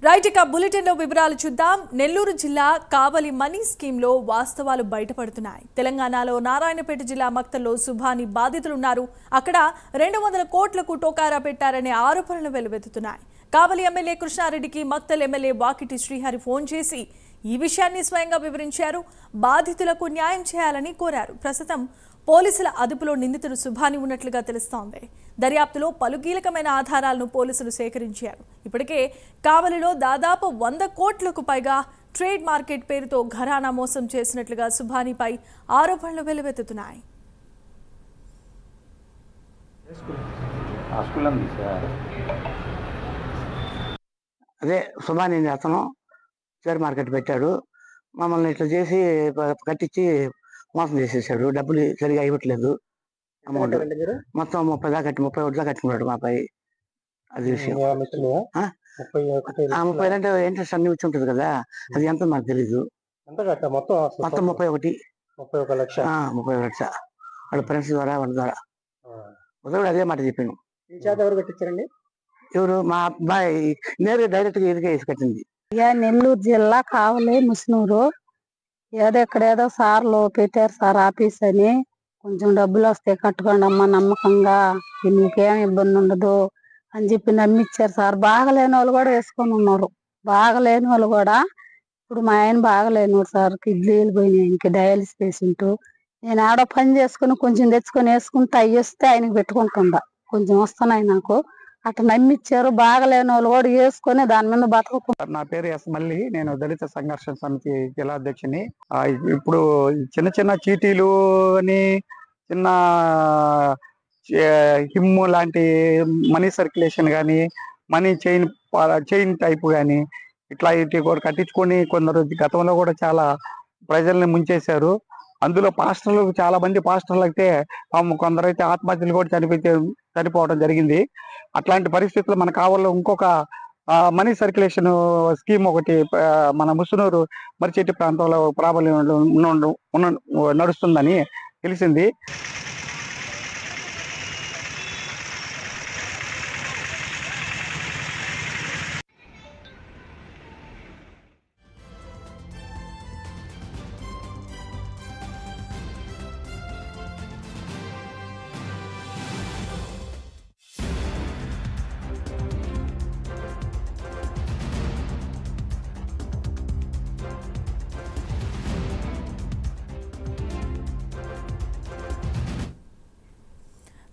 Right ఇక bulletin లో వివరాలు చూద్దాం. నెల్లూరు జిల్లా కావలి మనీ స్కీమ్ లో వాస్తవాలు బయటపడుతున్నాయి. తెలంగాణలో నారాయణపేట జిల్లా మక్తల్లో సుభాని బాధితులున్నారు. అక్కడ 200 కోట్లకు టోకారా పెట్టారనే ఆరోపణలు వెలువెత్తుతున్నాయి. కావలి ఎమ్మెల్యే కృష్ణారెడ్డికి మక్తల్ ఎమ్మెల్యే వాకిటి శ్రీహరి ఫోన్ చేసి ఈ విషయాన్ని స్వయంగా వివరించారు. బాధితులకు న్యాయం చేయాలని కోరారు. ప్రస్తుతం పోలీసుల అదుపులో నిందితుడు సుభాని ఉన్నట్లుగా తెలుస్తోంది. దర్యాప్తులో పలు కీలకమైన ఆధారాలను పోలీసులు సేకరించారు. ఇప్పటికే కావలిలో దాదాపు 100 కోట్లకు పైగా ట్రేడ్ మార్కెట్ పేరుతో ఘరానా మోసం చేసినట్లుగా సుభానిపై ఆరోపణలు వెలువెత్తుతున్నాయి. అదే సుభాని అతను షేర్ మార్కెట్ పెట్టాడు. మమ్మల్ని ఇట్లా చేసి కట్టించి మోసం చేసేసాడు. డబ్బులు సరిగా ఇవ్వట్లేదు. అమౌంట్ మొత్తం 30 దాకా 31 దాకా కట్టుకున్నాడు మాపై. అది విషయం. 30 అంటే ఇంట్రెస్ట్ అన్ని వచ్చి ఉంటుంది కదా, అది ఎంత నాకు తెలీదు. మొత్తం 31 లక్ష. 31 లక్ష వాళ్ళ ఫ్రెండ్స్ ద్వారా వాళ్ళ ద్వారా ఉదయం అదే మాట చెప్పాను. ఎవరు కట్టించారండి? ఎవరు? మా అబ్బాయి నేరుగా డైరెక్ట్ గా ఎదురుగా వేసి కట్టింది. నెల్లూరు జిల్లా కావలి ముస్నూరు ఎక్కడేదో సార్లు పెట్టారు సార్ ఆఫీస్ అని, కొంచెం డబ్బులు వస్తే కట్టుకోండి అమ్మ నమ్మకంగా, మీకేం ఇబ్బంది ఉండదు అని చెప్పి నమ్మిచ్చారు సార్. బాగలేని వాళ్ళు కూడా వేసుకొని ఉన్నారు. బాగలేని వాళ్ళు కూడా, ఇప్పుడు మా ఆయన బాగలేనివాడు సార్, కిడ్నీలు పోయినాయి, ఇంక డయాలిసిస్ పేషెంట్. నేను ఆడ పని చేసుకుని కొంచెం తెచ్చుకొని వేసుకుంటే అవి వస్తే ఆయనకి పెట్టుకుంటుందా, కొంచెం వస్తున్నాయి నాకు. అట్లా నమ్మిచ్చారు. బాగలేని వాళ్ళు కూడా వేసుకొని దాని మీద బతుకు. నా పేరు ఎస్ మల్లి, నేను దళిత సంఘర్షణ సమితి జిల్లా అధ్యక్షుని. ఇప్పుడు చిన్న చిన్న చీటీలు అని, చిన్న హిమ్ లాంటి మనీ సర్క్యులేషన్ కానీ, మనీ చైన్ టైప్ కానీ ఇట్లా ఇటు కూడా కట్టించుకొని కొందరు గతంలో కూడా చాలా ప్రజల్ని ముంచేశారు. అందులో పాస్టర్లు, చాలా మంది పాస్టర్లు అయితే కొందరైతే ఆత్మహత్యలు కూడా చనిపోవడం జరిగింది. అట్లాంటి పరిస్థితుల్లో మన కావల్లో ఇంకొక మనీ సర్క్యులేషన్ స్కీమ్ ఒకటి మన ముసునూరు మరిచెట్టి ప్రాంతంలో ప్రాబల్యం నడుస్తుందని తెలిసింది.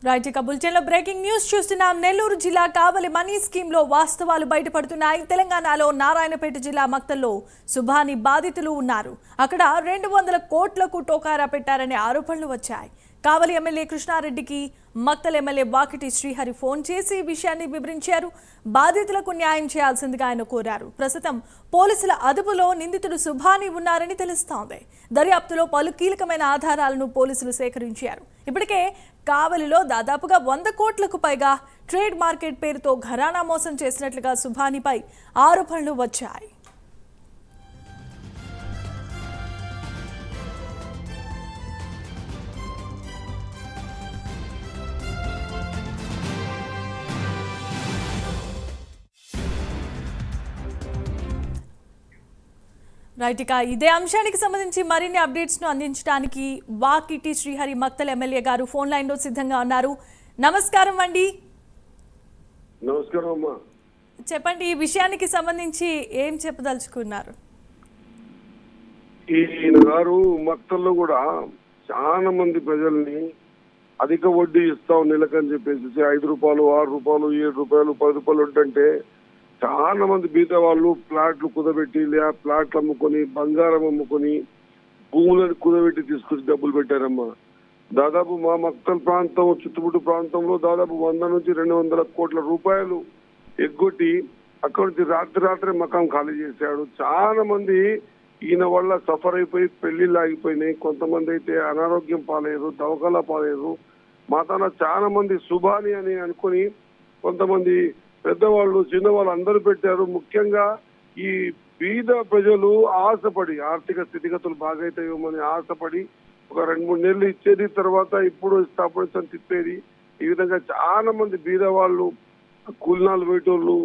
రైట్ ఇక బులెటిన్ లో బ్రేకింగ్ న్యూస్ చూస్తున్నాం. నెల్లూరు జిల్లా కావలి మనీ స్కీమ్ లో వాస్తవాలు బయటపడుతున్నాయి. తెలంగాణలో నారాయణపేట జిల్లా మక్తల్లో సుభాని బాధితులు ఉన్నారు. అక్కడ 200 కోట్లకు టోకారా పెట్టారనే ఆరోపణలు వచ్చాయి. కావలి ఎమ్మెల్యే కృష్ణారెడ్డికి మక్తల్ ఎమ్మెల్యే వాకిటి శ్రీహరి ఫోన్ చేసి ఈ విషయాన్ని వివరించారు. బాధితులకు న్యాయం చేయాల్సిందిగా ఆయన కోరారు. ప్రస్తుతం పోలీసుల అదుపులో నిందితుడు సుభాని ఉన్నారని తెలుస్తోంది. దర్యాప్తులో పలు కీలకమైన ఆధారాలను పోలీసులు సేకరించారు. ఇప్పటికే కావలిలో దాదాపుగా 100 కోట్లకు పైగా ట్రేడ్ మార్కెట్ పేరుతో ఘరానా మోసం చేసినట్లుగా సుభానిపై ఆరోపణలు వచ్చాయి. రైట్ ఇక ఇదే అంశానికి సంబంధించి మరిన్ని అప్డేట్స్ ను అందించడానికి వాకిటి శ్రీహరి మక్తల్ ఎమ్మెల్యే గారు ఫోన్ లైన్ లో సిద్ధంగా ఉన్నారు. నమస్కారం అండి. నమస్కారం అమ్మా. చెప్పండి, ఈ విషయానికి సంబంధించి ఏం చెప్పదలుచుకున్నారు? ఈయన గారు మక్తల్లో కూడా చాలా మంది ప్రజల్ని అధిక వడ్డీ ఇస్తాం నెలకని చెప్పేసి 5 రూపాయలు, 6 రూపాయలు, 7 రూపాయలు, 10 రూపాయలు ఉంటుంటే చాలా మంది బీద వాళ్ళు ప్లాట్లు కుదబెట్టి, ప్లాట్లు అమ్ముకొని, బంగారం అమ్ముకొని, భూములను కుదబెట్టి తీసుకొచ్చి డబ్బులు పెట్టారమ్మా. దాదాపు మా మక్తల్ ప్రాంతం చుట్టుముట్టు ప్రాంతంలో దాదాపు 100 నుంచి 200 కోట్ల రూపాయలు ఎగ్గొట్టి అక్కడి నుంచి రాత్రి మకాం ఖాళీ చేశాడు. చాలా మంది ఈయన వల్ల సఫర్ అయిపోయి పెళ్లిళ్ళు ఆగిపోయినాయి. కొంతమంది అయితే అనారోగ్యం పాలయ్యారు, దవకాల పాలయ్యారు. మాతాన చాలా మంది సుభాని అని అనుకుని కొంతమంది పెద్దవాళ్ళు, చిన్నవాళ్ళు అందరూ పెట్టారు. ముఖ్యంగా ఈ బీద ప్రజలు ఆశపడి, ఆర్థిక స్థితిగతులు బాగైతాయోమని ఆశపడి ఒక 2-3 నెలలు ఇచ్చేది, తర్వాత ఇప్పుడు ఇస్తాపడి తిప్పేది. ఈ విధంగా చాలా మంది బీద వాళ్ళు, కూలినాలు వేటోళ్ళు,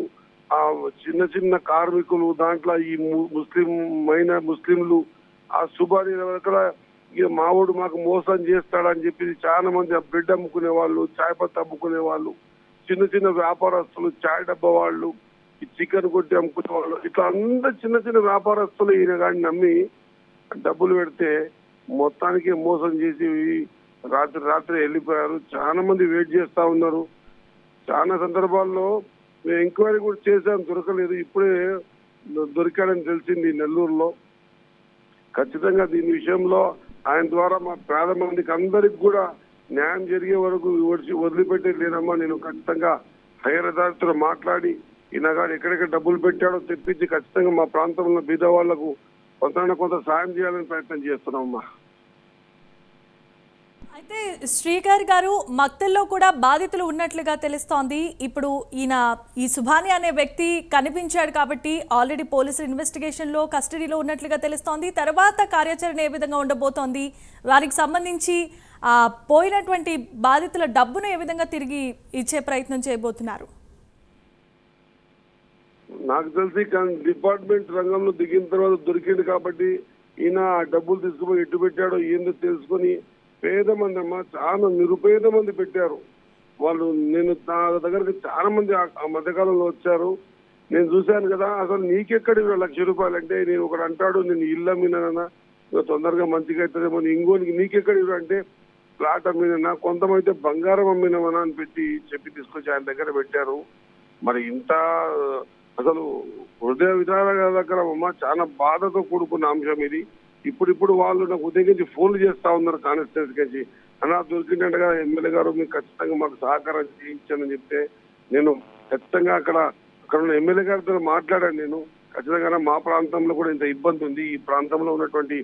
ఆ చిన్న చిన్న కార్మికులు, దాంట్లో ఈ ముస్లింలు ఆ సుబాని దగ్గర మావోడు మాకు మోసం చేస్తాడని చెప్పి చాలా మంది ఆ బ్రెడ్ అమ్ముకునే వాళ్ళు, చాయ్ పత్తి అమ్ముకునే వాళ్ళు, చిన్న చిన్న వ్యాపారస్తులు, చాయ్ డబ్బా వాళ్ళు, ఈ చికెన్ కొట్టి అమ్ముకునే వాళ్ళు, ఇట్లా అందరు చిన్న చిన్న వ్యాపారస్తులు ఈయన కానీ నమ్మి డబ్బులు పెడితే మొత్తానికి మోసం చేసి రాత్రి వెళ్ళిపోయారు. చాలా మంది వెయిట్ చేస్తా ఉన్నారు. చాలా సందర్భాల్లో మేము ఎంక్వైరీ కూడా చేశాం, దొరకలేదు. ఇప్పుడే దొరికాడని తెలిసింది నెల్లూరులో. ఖచ్చితంగా దీని విషయంలో ఆయన ద్వారా మా పేద మందికి అందరికి కూడా న్యాయం జరిగే వరకు వదిలిపెట్టేది లేదమ్మా. నేను ఖచ్చితంగా హైయర్ అథారిటీతో మాట్లాడి ఈయన గారు ఎక్కడెక్కడ డబ్బులు పెట్టాడో తెప్పించి ఖచ్చితంగా మా ప్రాంతంలో బీద వాళ్లకు కొంత సాయం చేయాలని ప్రయత్నం చేస్తున్నామమ్మా. అయితే శ్రీకర్ గారు, మక్తల్లో కూడా బాధితులు ఉన్నట్లుగా తెలుస్తోంది. ఇప్పుడు ఈ సుభాని అనే వ్యక్తి కనిపించాడు కాబట్టి ఆల్రెడీ పోలీసులు ఇన్వెస్టిగేషన్లో కస్టడీలో ఉన్నట్లుగా తెలుస్తోంది. తర్వాత కార్యాచరణ ఏ విధంగా ఉండబోతోంది, వారికి సంబంధించి పోయినటువంటి బాధితుల డబ్బును ఏ విధంగా తిరిగి ఇచ్చే ప్రయత్నం చేయబోతున్నారు? నాకు తెలిసి డిపార్ట్మెంట్ రంగంలో దిగిన తర్వాత దొరికింది కాబట్టి ఈయన డబ్బులు తీసుకుపోయి ఎట్టు పెట్టాడో ఏందో తెలుసుకొని పేద మంది అమ్మా, చాలా నిరుపేద మంది పెట్టారు వాళ్ళు. నేను నా దగ్గరకు చాలా మంది ఆ మధ్యకాలంలో వచ్చారు. నేను చూశాను కదా, అసలు నీకెక్కడి ₹1,00,000 అంటే నేను ఒకడు అంటాడు, నేను ఇల్లు అమ్మినానన్నా తొందరగా మంచిగా అవుతుందేమో, ఇంకోనికి నీకెక్కడి అంటే ఫ్లాట్ అమ్మినా, కొంతమంది బంగారం అమ్మినామన్నా అని చెప్పి తీసుకొచ్చి ఆయన దగ్గర పెట్టారు. మరి ఇంత అసలు హృదయ విధానకరమమ్మా, చాలా బాధతో కూడుకున్న అంశం ఇది. ఇప్పుడు వాళ్ళు నాకు ఉదయం ఫోన్లు చేస్తా ఉన్నారు కానిస్టేబుల్స్ నుంచి, అలా దొరికినట్టుగా ఎమ్మెల్యే గారు మీకు ఖచ్చితంగా మాకు సహకారం చేయించానని చెప్తే నేను ఖచ్చితంగా అక్కడ ఉన్న ఎమ్మెల్యే గారితో మాట్లాడాను. నేను ఖచ్చితంగా మా ప్రాంతంలో కూడా ఇంత ఇబ్బంది ఉంది, ఈ ప్రాంతంలో ఉన్నటువంటి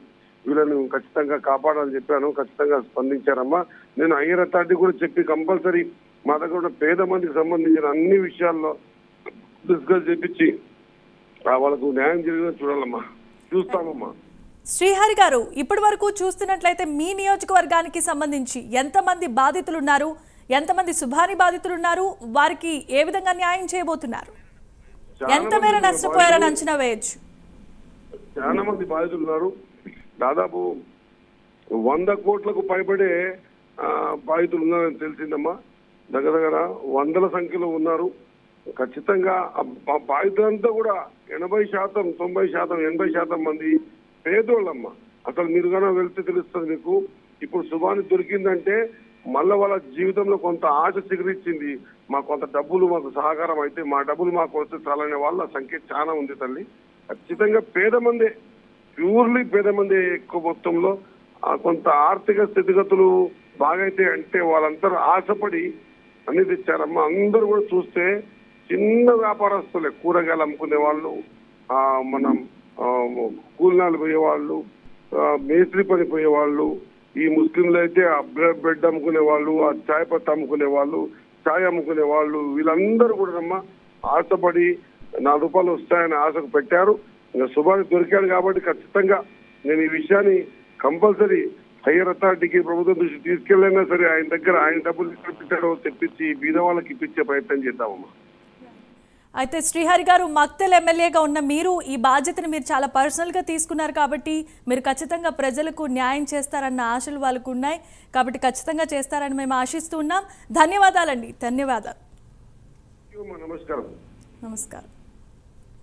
వీళ్ళని ఖచ్చితంగా కాపాడాలని చెప్పాను. ఖచ్చితంగా స్పందించారమ్మా. నేను హైయర్ అథారిటీ కూడా చెప్పి కంపల్సరీ మా దగ్గర ఉన్న పేద మందికి సంబంధించిన అన్ని విషయాల్లో డిస్కస్ చేపించి వాళ్ళకు న్యాయం జరిగేలా చూడాలమ్మా, చూస్తామమ్మా. శ్రీహరి గారు, ఇప్పటి వరకు చూస్తున్నట్లయితే మీ నియోజకవర్గానికి సంబంధించి ఎంతమంది బాధితులు ఉన్నారు, ఎంతమంది సుభాని బాధితులు ఉన్నారు, వారికి ఏ విధంగా న్యాయం చేయబోతున్నారు, ఎంత మేర నష్టపోయారని అంచనా వేయచ్చు? చాలా మంది బాధితులు ఉన్నారు. దాదాపు 100 కోట్లకు పైబడే బాధితులు ఉన్నారని తెలిసిందమ్మా. దగ్గర వందల సంఖ్యలో ఉన్నారు. ఖచ్చితంగా బాధితులంతా కూడా 80%, 90%, 80% మంది పేదోళ్ళమ్మ. అసలు మీరు కన్నా వెళ్తే తెలుస్తుంది మీకు. ఇప్పుడు సుభాని దొరికిందంటే మళ్ళీ వాళ్ళ జీవితంలో కొంత ఆశ చిగురించింది. మాకు కొంత డబ్బులు మాకు సహకారం అయితే మా డబ్బులు మాకు వస్తే చాలనే వాళ్ళ సంఖ్య చాలా ఉంది తల్లి. ఖచ్చితంగా పేద మందే, ప్యూర్లీ పేద మంది ఎక్కువ మొత్తంలో. కొంత ఆర్థిక స్థితిగతులు బాగైతే అంటే వాళ్ళందరూ ఆశపడి అన్ని తెచ్చారమ్మా. అందరూ కూడా చూస్తే చిన్న వ్యాపారస్తులే, కూరగాయలు అమ్ముకునే వాళ్ళు, మనం కూలినాలు పోయేవాళ్ళు, మేస్త్రి పని పోయేవాళ్ళు, ఈ ముస్లింలు అయితే బ్రెడ్ అమ్ముకునే వాళ్ళు, ఆ చాయ్ పత్తి అమ్ముకునే వాళ్ళు, చాయ్ అమ్ముకునే వాళ్ళు, వీళ్ళందరూ కూడా ఆశపడి ₹4 వస్తాయని ఆశకు పెట్టారు. ఇంకా సుభాని దొరికాడు కాబట్టి ఖచ్చితంగా నేను ఈ విషయాన్ని కంపల్సరీ హైయర్ అథారిటీకి ప్రభుత్వం దృష్టి తీసుకెళ్ళైనా సరే ఆయన డబ్బులు పెట్టాడో తెప్పించి బీద వాళ్ళకి ఇప్పించే ప్రయత్నం చేద్దామమ్మా. అయితే శ్రీహరి గారు, మక్తల్ ఎమ్మెల్యేగా ఉన్న మీరు ఈ బాధ్యతను మీరు చాలా పర్సనల్గా తీసుకున్నారు కాబట్టి మీరు ఖచ్చితంగా ప్రజలకు న్యాయం చేస్తారన్న ఆశలు వాళ్ళకు ఉన్నాయి కాబట్టి ఖచ్చితంగా చేస్తారని మేము ఆశిస్తూ ఉన్నాం. ధన్యవాదాలండి. ధన్యవాదాలు. నమస్కారం. నమస్కారం.